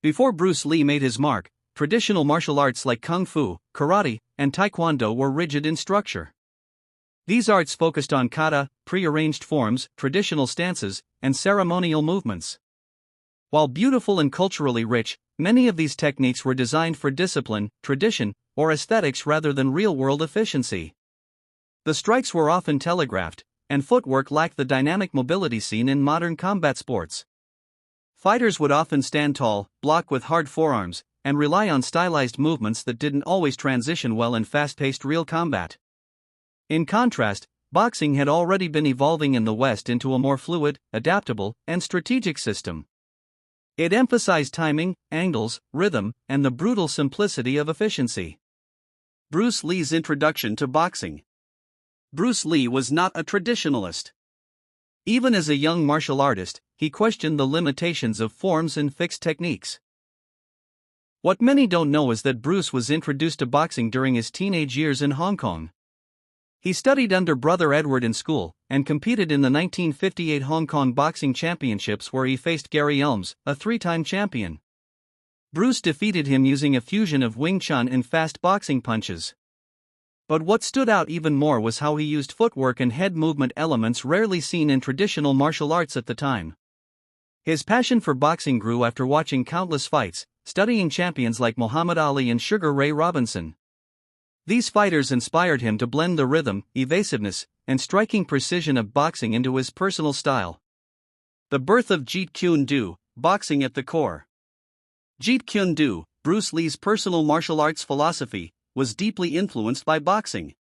Before Bruce Lee made his mark, traditional martial arts like Kung Fu, Karate, and Taekwondo were rigid in structure. These arts focused on kata, pre-arranged forms, traditional stances, and ceremonial movements. While beautiful and culturally rich, many of these techniques were designed for discipline, tradition, or aesthetics rather than real-world efficiency. The strikes were often telegraphed, and footwork lacked the dynamic mobility seen in modern combat sports. Fighters would often stand tall, block with hard forearms, and rely on stylized movements that didn't always transition well in fast-paced real combat. In contrast, boxing had already been evolving in the West into a more fluid, adaptable, and strategic system. It emphasized timing, angles, rhythm, and the brutal simplicity of efficiency. Bruce Lee's introduction to boxing. Bruce Lee was not a traditionalist. Even as a young martial artist, he questioned the limitations of forms and fixed techniques. What many don't know is that Bruce was introduced to boxing during his teenage years in Hong Kong. He studied under Brother Edward in school, and competed in the 1958 Hong Kong Boxing Championships where he faced Gary Elms, a three-time champion. Bruce defeated him using a fusion of Wing Chun and fast boxing punches. But what stood out even more was how he used footwork and head movement elements rarely seen in traditional martial arts at the time. His passion for boxing grew after watching countless fights, studying champions like Muhammad Ali and Sugar Ray Robinson. These fighters inspired him to blend the rhythm, evasiveness, and striking precision of boxing into his personal style. The birth of Jeet Kune Do, boxing at the core. Jeet Kune Do, Bruce Lee's personal martial arts philosophy, was deeply influenced by boxing.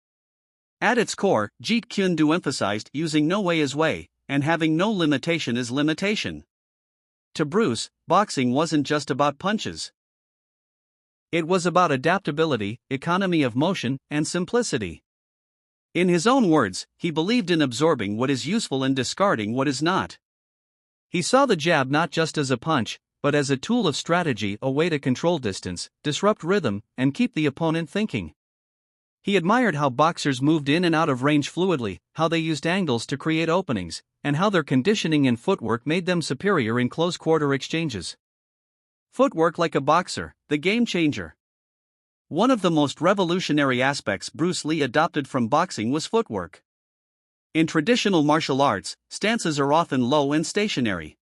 At its core, Jeet Kune Do emphasized using no way as way, and having no limitation as limitation. To Bruce, boxing wasn't just about punches. It was about adaptability, economy of motion, and simplicity. In his own words, he believed in absorbing what is useful and discarding what is not. He saw the jab not just as a punch, but as a tool of strategy, a way to control distance, disrupt rhythm, and keep the opponent thinking. He admired how boxers moved in and out of range fluidly, how they used angles to create openings, and how their conditioning and footwork made them superior in close-quarter exchanges. Footwork like a boxer, the game changer. One of the most revolutionary aspects Bruce Lee adopted from boxing was footwork. In traditional martial arts, stances are often low and stationary.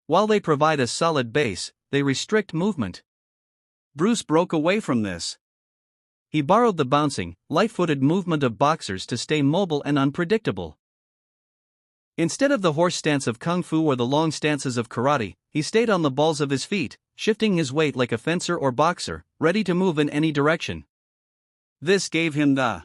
While they provide a solid base, they restrict movement. Bruce broke away from this. He borrowed the bouncing, light-footed movement of boxers to stay mobile and unpredictable. Instead of the horse stance of Kung Fu or the long stances of Karate, he stayed on the balls of his feet, shifting his weight like a fencer or boxer, ready to move in any direction. This gave him the